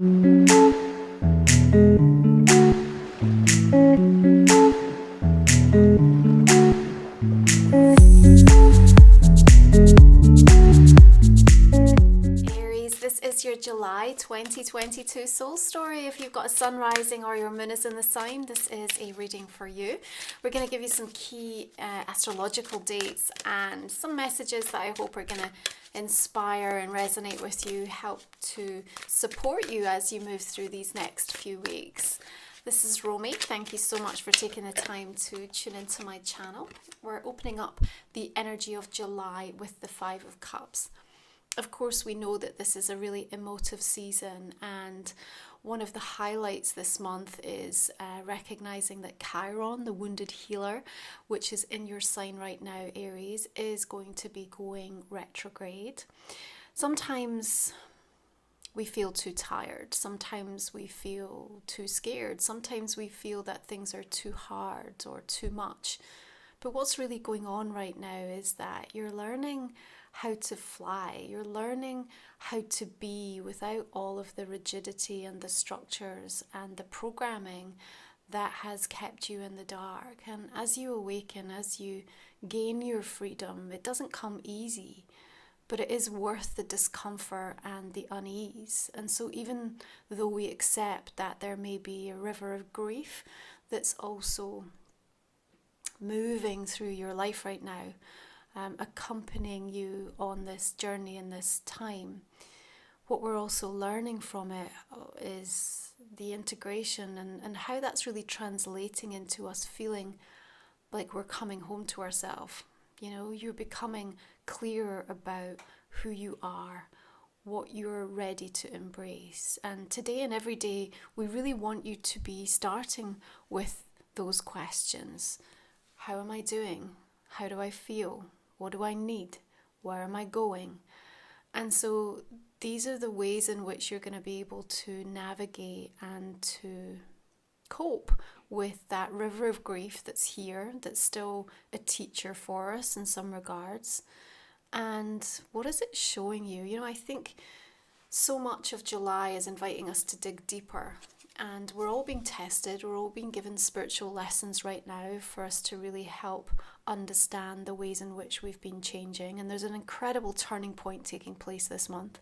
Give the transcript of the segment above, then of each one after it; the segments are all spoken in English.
Aries, this is your July 2022 soul story. If you've got a sun rising or your moon is in the sign, this is a reading for you. We're going to give you some key astrological dates and some messages that I hope are going to inspire and resonate with you, help to support you as you move through these next few weeks. This is Romy. Thank you so much for taking the time to tune into my channel. We're opening up the energy of July with the Five of Cups. Of course, we know that this is a really emotive season, and one of the highlights this month is recognizing that Chiron, the wounded healer, which is in your sign right now, Aries, is going to be going retrograde. Sometimes we feel too tired. Sometimes we feel too scared. Sometimes we feel that things are too hard or too much. But what's really going on right now is that you're learning how to fly. You're learning how to be without all of the rigidity and the structures and the programming that has kept you in the dark. And as you awaken, as you gain your freedom, it doesn't come easy, but it is worth the discomfort and the unease. And so even though we accept that there may be a river of grief that's also moving through your life right now, accompanying you on this journey in this time, what we're also learning from it is the integration and how that's really translating into us feeling like we're coming home to ourselves. You know, you're becoming clearer about who you are, what you're ready to embrace. And today and every day, we really want you to be starting with those questions. How am I doing? How do I feel? What do I need? Where am I going? And so these are the ways in which you're going to be able to navigate and to cope with that river of grief that's here, that's still a teacher for us in some regards. And what is it showing you? You know, I think so much of July is inviting us to dig deeper. And we're all being tested, we're all being given spiritual lessons right now for us to really help understand the ways in which we've been changing. And there's an incredible turning point taking place this month.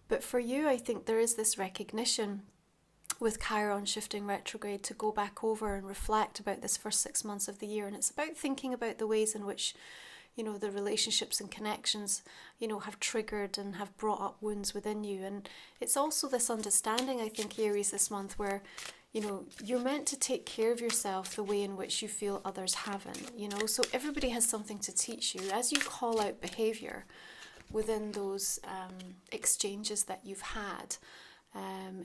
But for you, I think there is this recognition with Chiron shifting retrograde to go back over and reflect about this first 6 months of the year. And it's about thinking about the ways in which, you know, the relationships and connections, you know, have triggered and have brought up wounds within you. And it's also this understanding, I think, Aries, this month where, you know, you're meant to take care of yourself the way in which you feel others haven't, you know. So everybody has something to teach you. As you call out behavior within those exchanges that you've had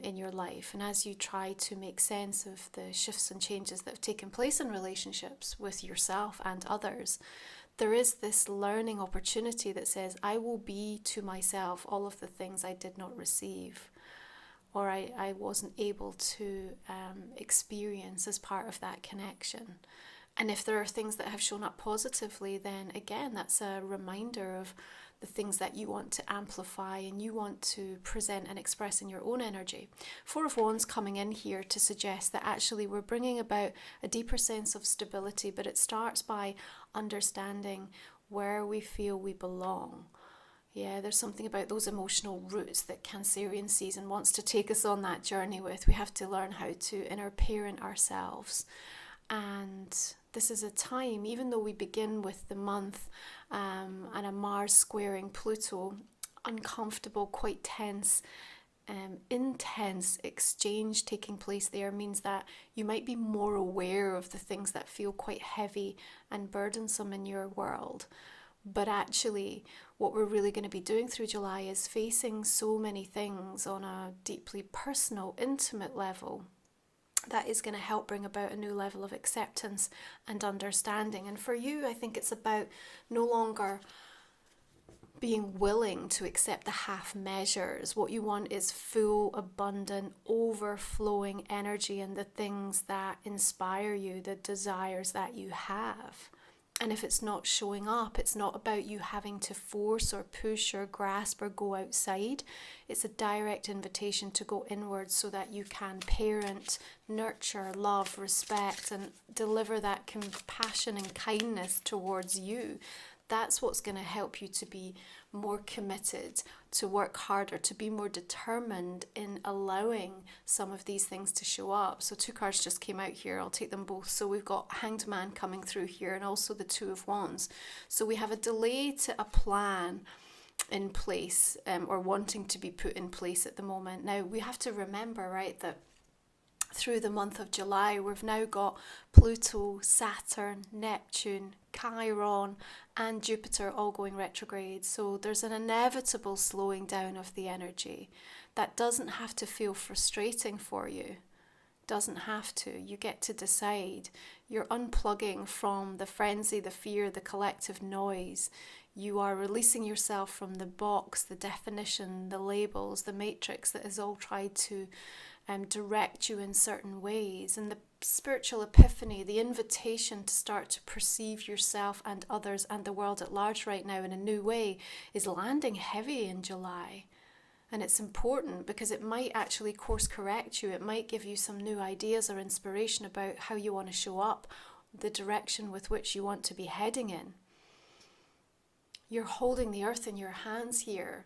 in your life, and as you try to make sense of the shifts and changes that have taken place in relationships with yourself and others, there is this learning opportunity that says, I will be to myself all of the things I did not receive, or I wasn't able to experience as part of that connection. And if there are things that have shown up positively, then again, that's a reminder of the things that you want to amplify and you want to present and express in your own energy. Four of Wands coming in here to suggest that actually we're bringing about a deeper sense of stability, but it starts by understanding where we feel we belong. Yeah, there's something about those emotional roots that Cancerian season wants to take us on that journey with. We have to learn how to inner parent ourselves. And this is a time, even though we begin with the month and a Mars squaring Pluto, uncomfortable, quite tense, intense exchange taking place there means that you might be more aware of the things that feel quite heavy and burdensome in your world. But actually, what we're really going to be doing through July is facing so many things on a deeply personal, intimate level that is going to help bring about a new level of acceptance and understanding. And for you, I think it's about no longer being willing to accept the half measures. What you want is full, abundant, overflowing energy and the things that inspire you, the desires that you have. And if it's not showing up, it's not about you having to force or push or grasp or go outside. It's a direct invitation to go inwards so that you can parent, nurture, love, respect, and deliver that compassion and kindness towards you. That's what's going to help you to be more committed, to work harder, to be more determined in allowing some of these things to show up. So 2 cards just came out here. I'll take them both. So we've got Hanged Man coming through here, and also the 2 of Wands. So we have a delay to a plan in place, or wanting to be put in place at the moment. Now we have to remember, right, that through the month of July, we've now got Pluto, Saturn, Neptune, Chiron, and Jupiter all going retrograde. So there's an inevitable slowing down of the energy. That doesn't have to feel frustrating for you. Doesn't have to. You get to decide. You're unplugging from the frenzy, the fear, the collective noise. You are releasing yourself from the box, the definition, the labels, the matrix that has all tried to direct you in certain ways. And the spiritual epiphany, the invitation to start to perceive yourself and others and the world at large right now in a new way, is landing heavy in July. And it's important because it might actually course correct you. It might give you some new ideas or inspiration about how you want to show up, the direction with which you want to be heading in. You're holding the earth in your hands here.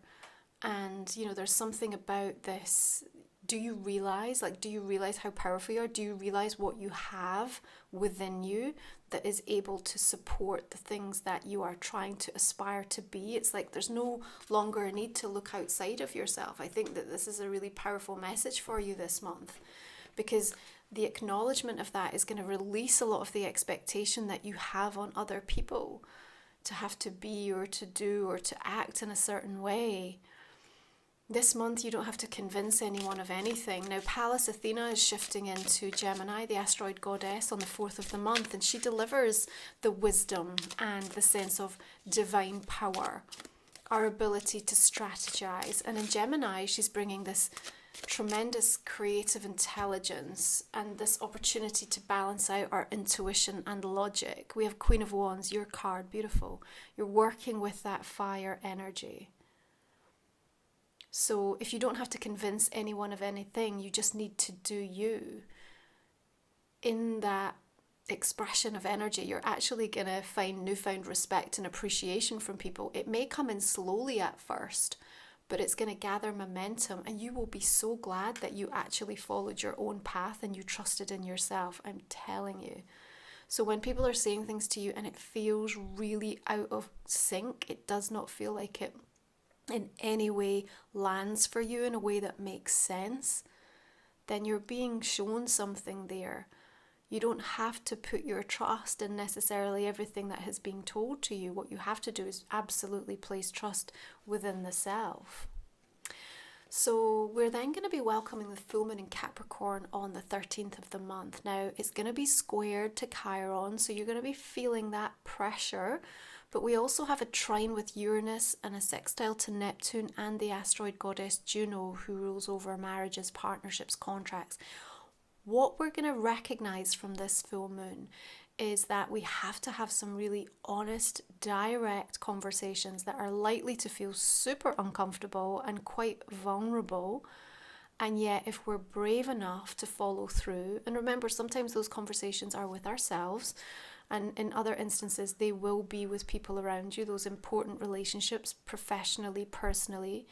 And, you know, there's something about this. Do you realize how powerful you are? Do you realize what you have within you that is able to support the things that you are trying to aspire to be? It's like there's no longer a need to look outside of yourself. I think that this is a really powerful message for you this month, because the acknowledgement of that is going to release a lot of the expectation that you have on other people to have to be or to do or to act in a certain way. This month, you don't have to convince anyone of anything. Now, Pallas Athena is shifting into Gemini, the asteroid goddess, on the 4th of the month, and she delivers the wisdom and the sense of divine power, our ability to strategize. And in Gemini, she's bringing this tremendous creative intelligence and this opportunity to balance out our intuition and logic. We have Queen of Wands, your card, beautiful. You're working with that fire energy. So if you don't have to convince anyone of anything, you just need to do you. In that expression of energy, you're actually going to find newfound respect and appreciation from people. It may come in slowly at first, but it's going to gather momentum, and you will be so glad that you actually followed your own path and you trusted in yourself. I'm telling you. So when people are saying things to you and it feels really out of sync, it does not feel like it in any way lands for you in a way that makes sense, then you're being shown something there. You don't have to put your trust in necessarily everything that has been told to you. What you have to do is absolutely place trust within the self. So we're then going to be welcoming the full moon in Capricorn on the 13th of the month. Now, it's going to be squared to Chiron, so you're going to be feeling that pressure. But we also have a trine with Uranus and a sextile to Neptune and the asteroid goddess Juno, who rules over marriages, partnerships, contracts. What we're going to recognize from this full moon is that we have to have some really honest, direct conversations that are likely to feel super uncomfortable and quite vulnerable. And yet, if we're brave enough to follow through, and remember, sometimes those conversations are with ourselves, and in other instances, they will be with people around you, those important relationships, professionally, personally.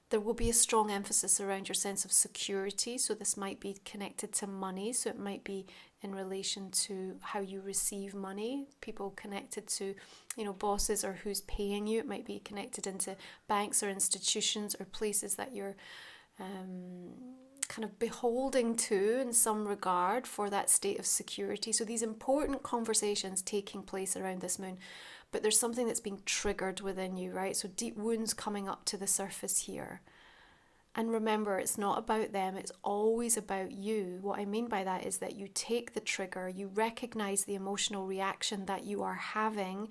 There will be a strong emphasis around your sense of security. So this might be connected to money. So it might be in relation to how you receive money. People connected to, bosses or who's paying you. It might be connected into banks or institutions or places that you're kind of beholding to in some regard for that state of security. So these important conversations taking place around this moon, but there's something that's being triggered within you, right? So deep wounds coming up to the surface here. And remember, it's not about them, it's always about you. What I mean by that is that you take the trigger, you recognize the emotional reaction that you are having,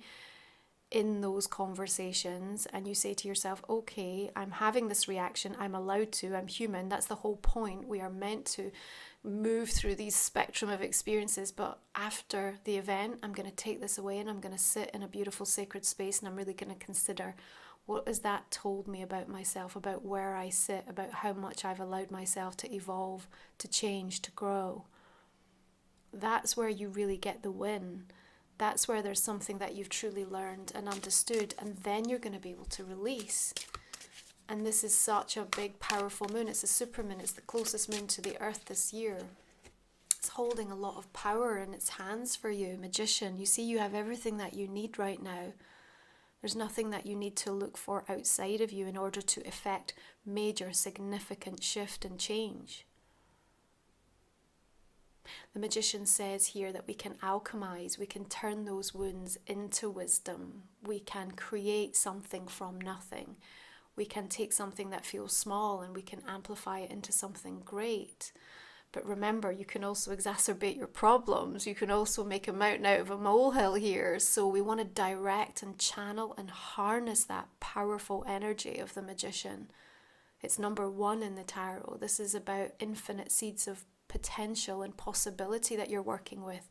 in those conversations, and you say to yourself, okay, I'm having this reaction, I'm allowed to, I'm human. That's the whole point. We are meant to move through these spectrum of experiences, but after the event, I'm going to take this away and I'm going to sit in a beautiful sacred space, and I'm really going to consider, what has that told me about myself, about where I sit, about how much I've allowed myself to evolve, to change, to grow. That's where you really get the win. That's where there's something that you've truly learned and understood, and then you're going to be able to release. And this is such a big, powerful moon. It's a supermoon. It's the closest moon to the earth this year. It's holding a lot of power in its hands for you, Magician. You see, you have everything that you need right now. There's nothing that you need to look for outside of you in order to effect major, significant shift and change. The Magician says here that we can alchemize, we can turn those wounds into wisdom. We can create something from nothing. We can take something that feels small and we can amplify it into something great. But remember, you can also exacerbate your problems. You can also make a mountain out of a molehill here. So we want to direct and channel and harness that powerful energy of the Magician. It's number 1 in the tarot. This is about infinite seeds of potential and possibility that you're working with.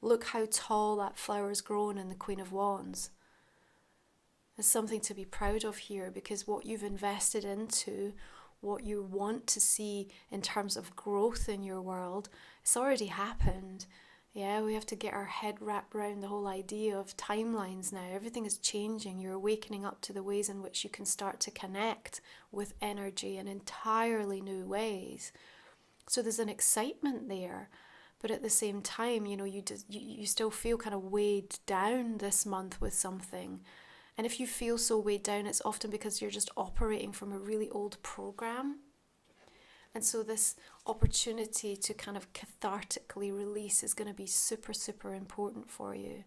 Look how tall that flower's grown in the Queen of Wands. There's something to be proud of here, because what you've invested into, what you want to see in terms of growth in your world, it's already happened. Yeah, we have to get our head wrapped around the whole idea of timelines now. Everything is changing. You're awakening up to the ways in which you can start to connect with energy in entirely new ways. So there's an excitement there, but at the same time, you still feel kind of weighed down this month with something. And if you feel so weighed down, it's often because you're just operating from a really old program. And so this opportunity to kind of cathartically release is going to be super, super important for you.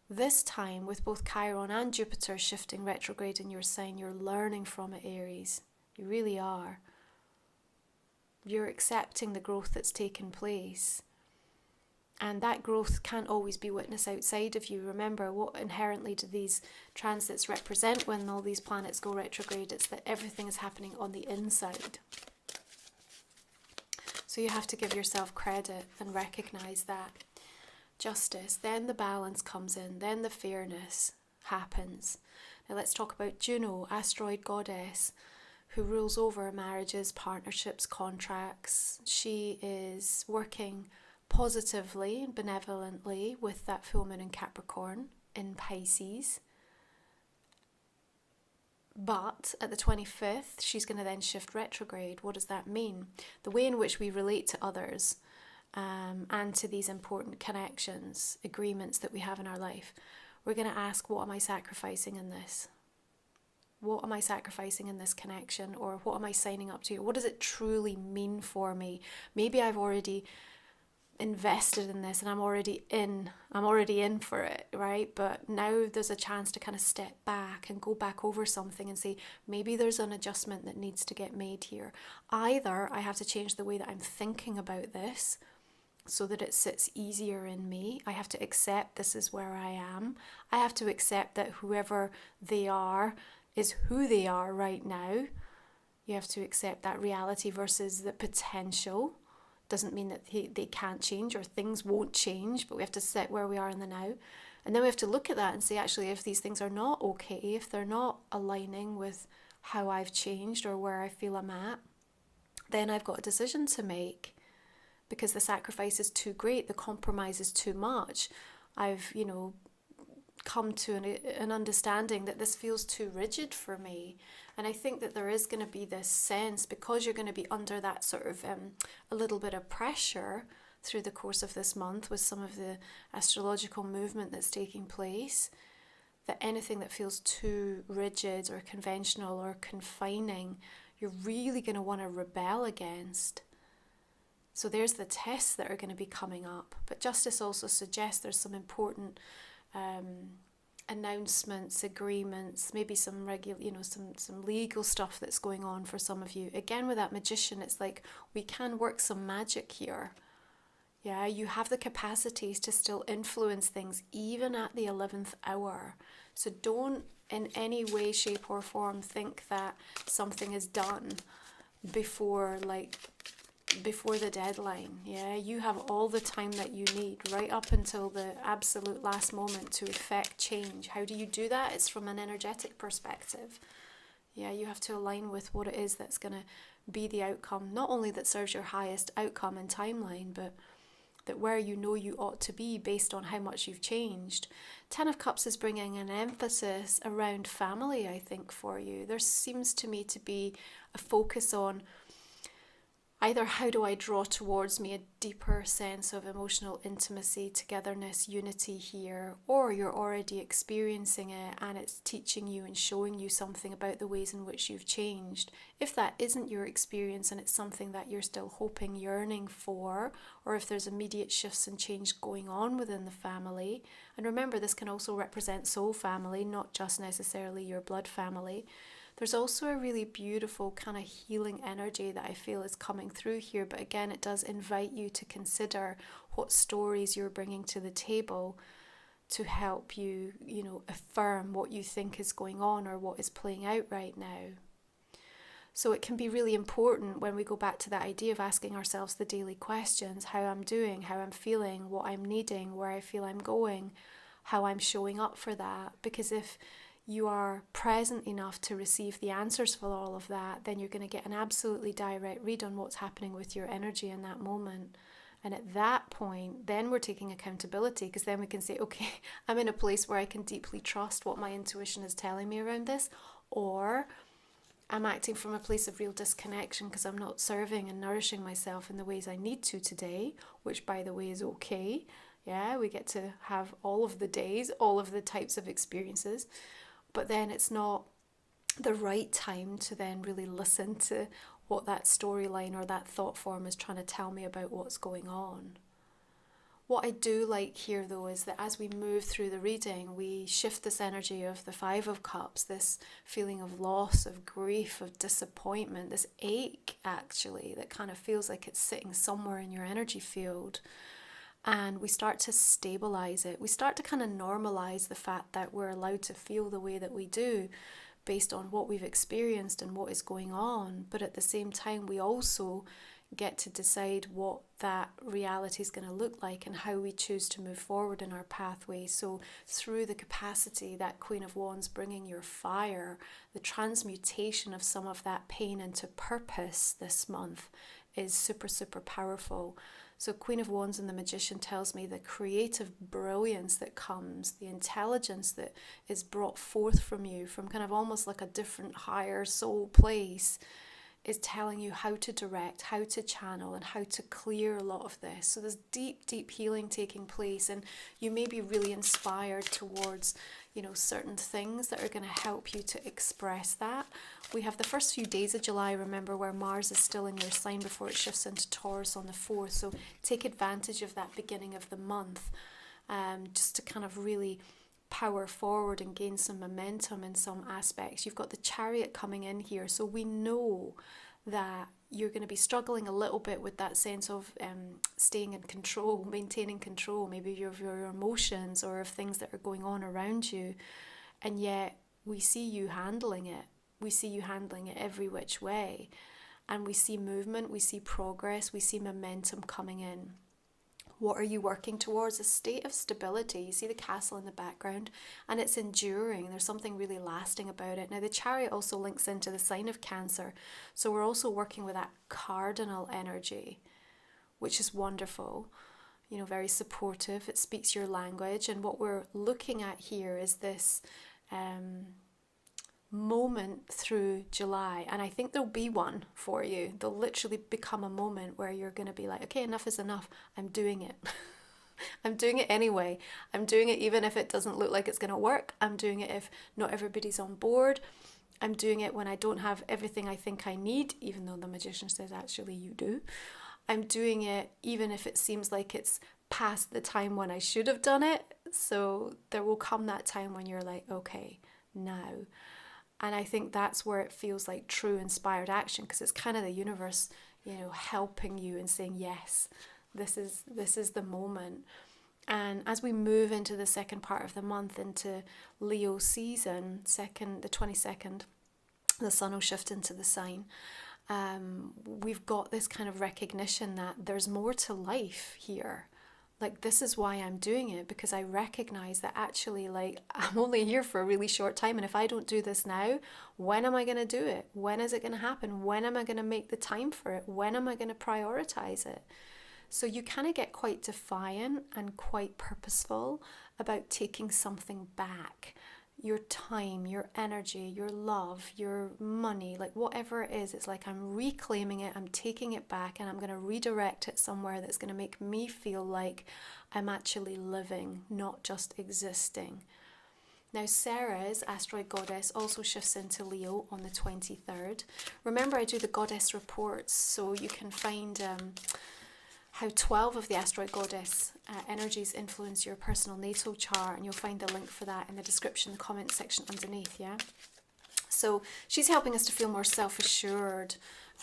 This time, with both Chiron and Jupiter shifting retrograde in your sign, you're learning from it, Aries. You really are. You're accepting the growth that's taken place. And that growth can't always be witnessed outside of you. Remember, what inherently do these transits represent when all these planets go retrograde? It's that everything is happening on the inside. So you have to give yourself credit and recognize that. Justice, then the balance comes in, then the fairness happens. Now let's talk about Juno, asteroid goddess, who rules over marriages, partnerships, contracts. She is working positively and benevolently with that full moon in Capricorn in Pisces. But at the 25th, she's going to then shift retrograde. What does that mean? The way in which we relate to others and to these important connections, agreements that we have in our life, we're going to ask, what am I sacrificing in this? What am I sacrificing in this connection? Or what am I signing up to? What does it truly mean for me? Maybe I've already invested in this and I'm already in for it, right? But now there's a chance to kind of step back and go back over something and say, maybe there's an adjustment that needs to get made here. Either I have to change the way that I'm thinking about this so that it sits easier in me. I have to accept this is where I am. I have to accept that whoever they are is who they are right now. You have to accept that reality versus the potential. Doesn't mean that they can't change or things won't change, but we have to sit where we are in the now. And then we have to look at that and say, actually, if these things are not okay, if they're not aligning with how I've changed or where I feel I'm at, then I've got a decision to make, because the sacrifice is too great, the compromise is too much. I've, come to an understanding that this feels too rigid for me. And I think that there is going to be this sense, because you're going to be under that sort of a little bit of pressure through the course of this month with some of the astrological movement that's taking place, that anything that feels too rigid or conventional or confining, you're really going to want to rebel against. So there's the tests that are going to be coming up. But Justice also suggests there's some important announcements, agreements, maybe some regular, some legal stuff that's going on for some of you. Again, with that Magician, it's like we can work some magic here. Yeah, you have the capacities to still influence things even at the 11th hour. So don't in any way, shape or form think that something is done before the deadline. Yeah, you have all the time that you need right up until the absolute last moment to effect change. How do you do that? It's from an energetic perspective. Yeah, you have to align with what it is that's going to be the outcome, not only that serves your highest outcome and timeline, but that where you know you ought to be based on how much you've changed. Ten of Cups is bringing an emphasis around family, I think, for you. There seems to me to be a focus on either how do I draw towards me a deeper sense of emotional intimacy, togetherness, unity here, or you're already experiencing it and it's teaching you and showing you something about the ways in which you've changed. If that isn't your experience and it's something that you're still hoping, yearning for, or if there's immediate shifts and change going on within the family, and remember this can also represent soul family, not just necessarily your blood family. There's also a really beautiful kind of healing energy that I feel is coming through here. But again, it does invite you to consider what stories you're bringing to the table to help you, affirm what you think is going on or what is playing out right now. So it can be really important when we go back to that idea of asking ourselves the daily questions, how I'm doing, how I'm feeling, what I'm needing, where I feel I'm going, how I'm showing up for that. Because if you are present enough to receive the answers for all of that, then you're going to get an absolutely direct read on what's happening with your energy in that moment. And at that point, then we're taking accountability, because then we can say, okay, I'm in a place where I can deeply trust what my intuition is telling me around this, or I'm acting from a place of real disconnection because I'm not serving and nourishing myself in the ways I need to today, which by the way is okay. Yeah, we get to have all of the days, all of the types of experiences. But then it's not the right time to then really listen to what that storyline or that thought form is trying to tell me about what's going on. What I do like here, though, is that as we move through the reading, we shift this energy of the Five of Cups, this feeling of loss, of grief, of disappointment, this ache, actually, that kind of feels like it's sitting somewhere in your energy field. And we start to stabilize it. We start to kind of normalize the fact that we're allowed to feel the way that we do based on what we've experienced and what is going on. But at the same time, we also get to decide what that reality is going to look like and how we choose to move forward in our pathway. So through the capacity, that Queen of Wands bringing your fire, the transmutation of some of that pain into purpose this month is super, super powerful. So Queen of Wands and the Magician tells me the creative brilliance that comes, the intelligence that is brought forth from you from kind of almost like a different higher soul place is telling you how to direct, how to channel, and how to clear a lot of this. So there's deep, deep healing taking place, and you may be really inspired towards, certain things that are going to help you to express that. We have the first few days of July, remember, where Mars is still in your sign before it shifts into Taurus on the 4th. So take advantage of that beginning of the month, just to kind of really power forward and gain some momentum in some aspects. You've got the Chariot coming in here, so we know that you're going to be struggling a little bit with that sense of staying in control, maintaining control, maybe of your emotions or of things that are going on around you. And yet we see you handling it. We see you handling it every which way. And we see movement, we see progress, we see momentum coming in. What are you working towards? A state of stability. You see the castle in the background, and it's enduring. There's something really lasting about it. Now, the Chariot also links into the sign of Cancer, so we're also working with that cardinal energy, which is wonderful. Very supportive. It speaks your language, and what we're looking at here is this moment through July, and I think there'll be one for you. There'll literally become a moment where you're going to be like, okay, enough is enough. I'm doing it. I'm doing it anyway. I'm doing it even if it doesn't look like it's going to work. I'm doing it if not everybody's on board. I'm doing it when I don't have everything I think I need, even though the Magician says actually you do. I'm doing it even if it seems like it's past the time when I should have done it. So there will come that time when you're like, okay, now. And I think that's where it feels like true inspired action, because it's kind of the universe, helping you and saying, yes, this is the moment. And as we move into the second part of the month, into Leo season, the 22nd, the sun will shift into the sign. We've got this kind of recognition that there's more to life here. Like, this is why I'm doing it, because I recognize that actually, like, I'm only here for a really short time. And if I don't do this now, when am I going to do it? When is it going to happen? When am I going to make the time for it? When am I going to prioritize it? So you kind of get quite defiant and quite purposeful about taking something back. Your time, your energy, your love, your money, like whatever it is, it's like I'm reclaiming it, I'm taking it back, and I'm going to redirect it somewhere that's going to make me feel like I'm actually living, not just existing. Now, Ceres, asteroid goddess, also shifts into Leo on the 23rd. Remember, I do the goddess reports, so you can find how 12 of the asteroid goddess energies influence your personal natal chart, and you'll find the link for that in the description, the comment section underneath, yeah? So she's helping us to feel more self-assured,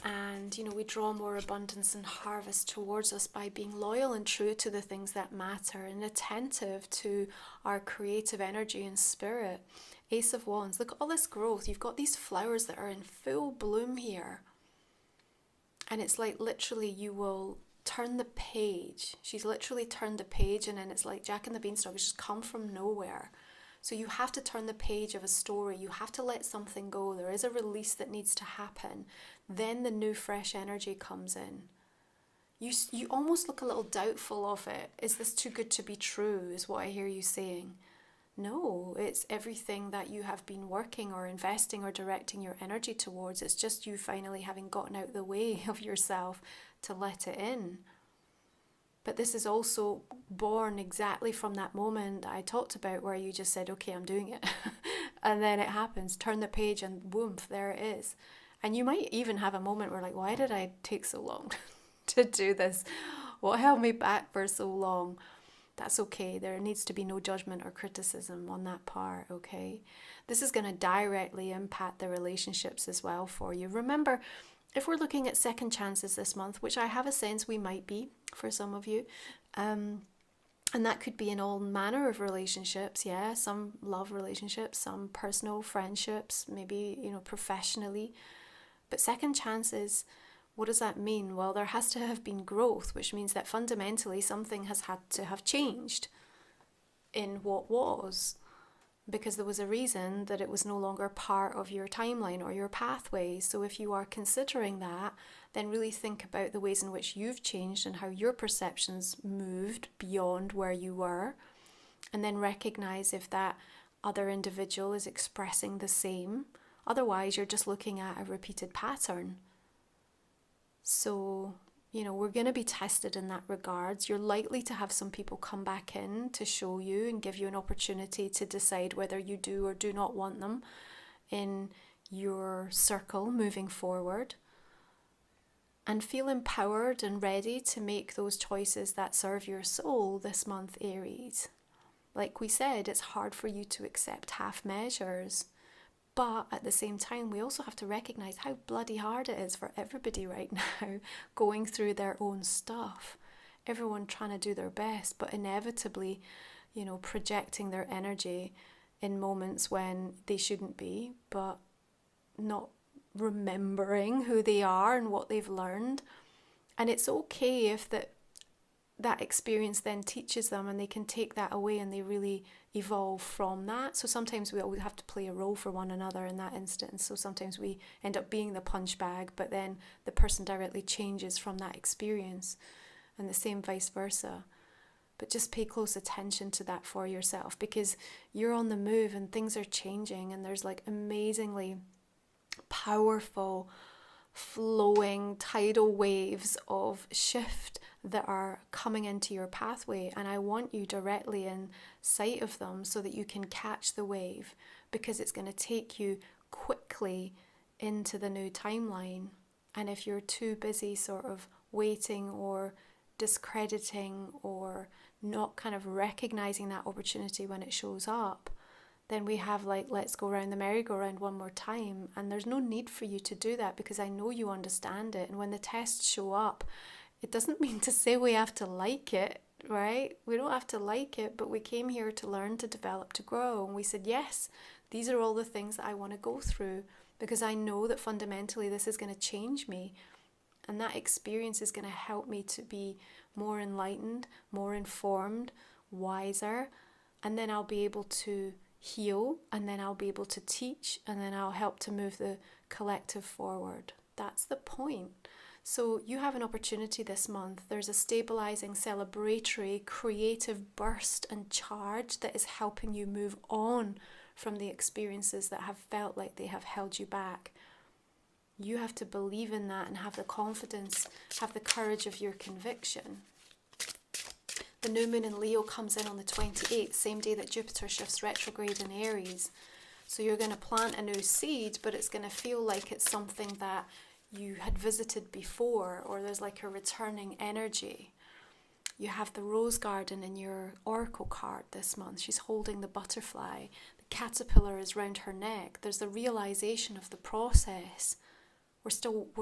and, you know, we draw more abundance and harvest towards us by being loyal and true to the things that matter and attentive to our creative energy and spirit. Ace of Wands, look at all this growth. You've got these flowers that are in full bloom here. And it's like literally you will turn the page. She's literally turned the page, and then it's like Jack and the Beanstalk. It's just come from nowhere. So you have to turn the page of a story. You have to let something go. There is a release that needs to happen. Then the new fresh energy comes in. You almost look a little doubtful of it. Is this too good to be true, is what I hear you saying. No, it's everything that you have been working or investing or directing your energy towards. It's just you finally having gotten out the way of yourself to let it in. But this is also born exactly from that moment that I talked about, where you just said, okay, I'm doing it. And then it happens. Turn the page and boom, there it is. And you might even have a moment where like, why did I take so long to do this? What held me back for so long? That's okay. There needs to be no judgment or criticism on that part, okay? This is going to directly impact the relationships as well for you. Remember, if we're looking at second chances this month, which I have a sense we might be for some of you, and that could be in all manner of relationships, yeah, some love relationships, some personal friendships, maybe, you know, professionally. But second chances, what does that mean? Well, there has to have been growth, which means that fundamentally something has had to have changed in what was, because there was a reason that it was no longer part of your timeline or your pathway. So if you are considering that, then really think about the ways in which you've changed and how your perceptions moved beyond where you were, and then recognize if that other individual is expressing the same. Otherwise, you're just looking at a repeated pattern. So, you know, we're going to be tested in that regards. You're likely to have some people come back in to show you and give you an opportunity to decide whether you do or do not want them in your circle moving forward. And feel empowered and ready to make those choices that serve your soul this month, Aries. Like we said, it's hard for you to accept half measures. But at the same time, we also have to recognize how bloody hard it is for everybody right now going through their own stuff. Everyone trying to do their best, but inevitably, you know, projecting their energy in moments when they shouldn't be, but not remembering who they are and what they've learned. And it's okay if that experience then teaches them and they can take that away and they really evolve from that. So sometimes we always have to play a role for one another in that instance. So sometimes we end up being the punch bag, but then the person directly changes from that experience, and the same vice versa. But just pay close attention to that for yourself, because you're on the move and things are changing, and there's like amazingly powerful flowing tidal waves of shift that are coming into your pathway, and I want you directly in sight of them so that you can catch the wave, because it's going to take you quickly into the new timeline. And if you're too busy sort of waiting or discrediting or not kind of recognizing that opportunity when it shows up, then we have like, let's go around the merry-go-round one more time. And there's no need for you to do that, because I know you understand it. And when the tests show up, it doesn't mean to say we have to like it. right? We don't have to like it, but we came here to learn, to develop, to grow. And we said, yes, these are all the things that I want to go through because I know that fundamentally this is going to change me. And that experience is going to help me to be more enlightened, more informed, wiser. And then I'll be able to heal, and then I'll be able to teach, and then I'll help to move the collective forward. That's the point. So you have an opportunity this month. There's a stabilizing, celebratory, creative burst and charge that is helping you move on from the experiences that have felt like they have held you back. You have to believe in that and have the confidence, have the courage of your conviction. The new moon in Leo comes in on the 28th, same day that Jupiter shifts retrograde in Aries. So you're going to plant a new seed, but it's going to feel like it's something that you had visited before, or there's like a returning energy. You have the rose garden in your oracle card this month. She's holding the butterfly. The caterpillar is round her neck. There's the realization of the process. We're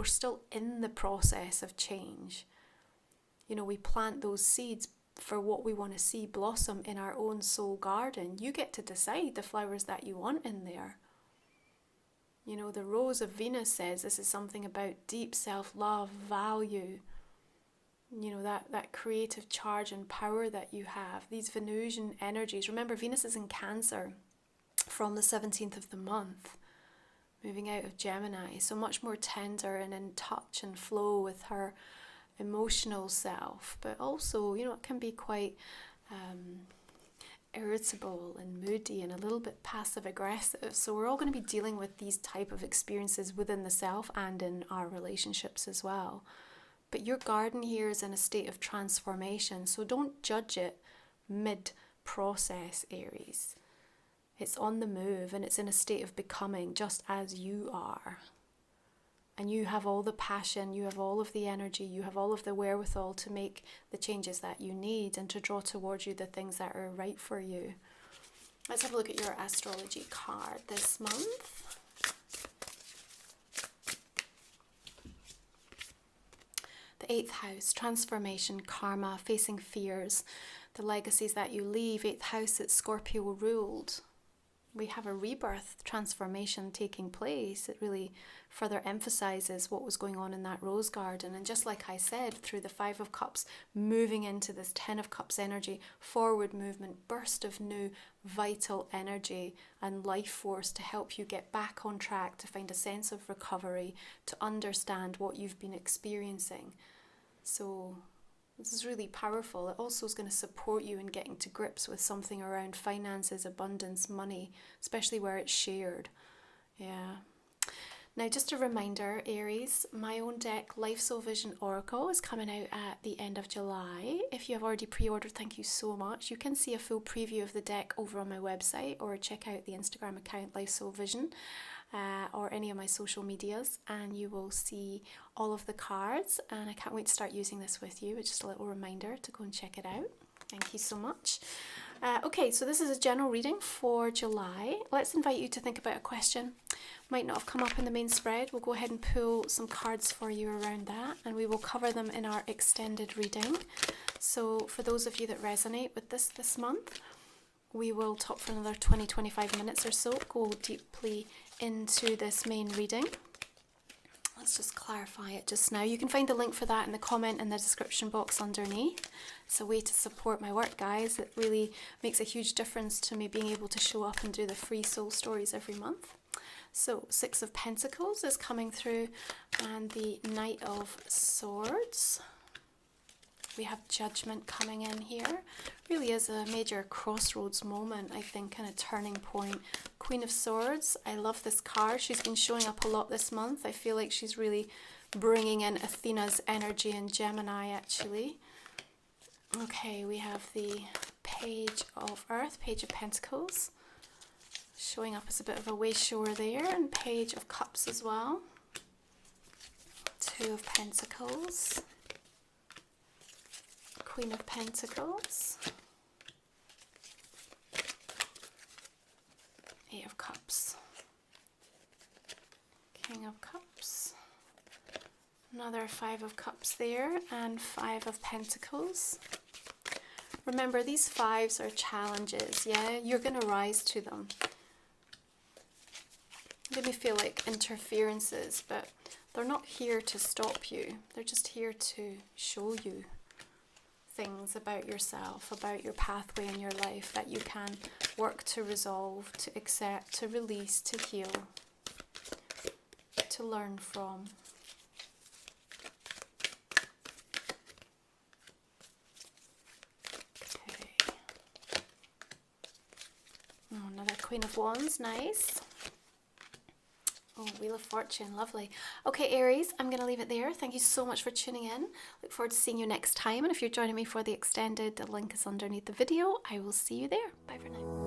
still in the process of change. You know, we plant those seeds for what we want to see blossom in our own soul garden. You get to decide the flowers that you want in there. You know, the Rose of Venus says this is something about deep self-love, value, you know, that creative charge and power that you have, these Venusian energies. Remember, Venus is in Cancer from the 17th of the month, moving out of Gemini, so much more tender and in touch and flow with her emotional self, but also, you know, it can be quite irritable and moody and a little bit passive aggressive. So we're all going to be dealing with these type of experiences within the self and in our relationships as well. But your garden here is in a state of transformation, so don't judge it mid-process, Aries. It's on the move and it's in a state of becoming, just as you are. And you have all the passion, you have all of the energy, you have all of the wherewithal to make the changes that you need and to draw towards you the things that are right for you. Let's have a look at your astrology card this month. The 8th house, transformation, karma, facing fears, the legacies that you leave. 8th house, it's Scorpio ruled. We have a rebirth, transformation taking place. It really further emphasizes what was going on in that rose garden. And just like I said, through the 5 of Cups, moving into this 10 of Cups energy, forward movement, burst of new vital energy and life force to help you get back on track, to find a sense of recovery, to understand what you've been experiencing. So this is really powerful. It also is going to support you in getting to grips with something around finances, abundance, money, especially where it's shared. Yeah. Now, just a reminder, Aries, my own deck, Life Soul Vision Oracle, is coming out at the end of July. If you have already pre-ordered, thank you so much. You can see a full preview of the deck over on my website, or check out the Instagram account, Life Soul Vision, or any of my social medias, and you will see all of the cards. And I can't wait to start using this with you. It's just a little reminder to go and check it out. Thank you so much. Okay, so this is a general reading for July. Let's invite you to think about a question. Might not have come up in the main spread. We'll go ahead and pull some cards for you around that, and we will cover them in our extended reading. So for those of you that resonate with this month, we will talk for another 20-25 minutes or so, go deeply into this main reading. Let's just clarify it just now. You can find the link for that in the comment in the description box underneath. It's a way to support my work, guys. It really makes a huge difference to me being able to show up and do the free soul stories every month. So 6 of Pentacles is coming through, and the Knight of Swords. We have Judgment coming in here. Really is a major crossroads moment, I think, and a turning point. Queen of Swords. I love this card. She's been showing up a lot this month. I feel like she's really bringing in Athena's energy in Gemini, actually. Okay, we have the Page of Earth, Page of Pentacles, showing up as a bit of a wayshower there, and Page of Cups as well. 2 of Pentacles. Queen of Pentacles, 8 of Cups, King of Cups, another 5 of Cups there, and 5 of Pentacles. Remember, these fives are challenges, yeah? You're going to rise to them. They may feel like interferences, but they're not here to stop you. They're just here to show you things about yourself, about your pathway in your life that you can work to resolve, to accept, to release, to heal, to learn from. Okay. Oh, another Queen of Wands, nice. Oh, Wheel of Fortune, lovely. Okay, Aries, I'm going to leave it there. Thank you so much for tuning in. Look forward to seeing you next time. And if you're joining me for the extended, the link is underneath the video. I will see you there. Bye for now.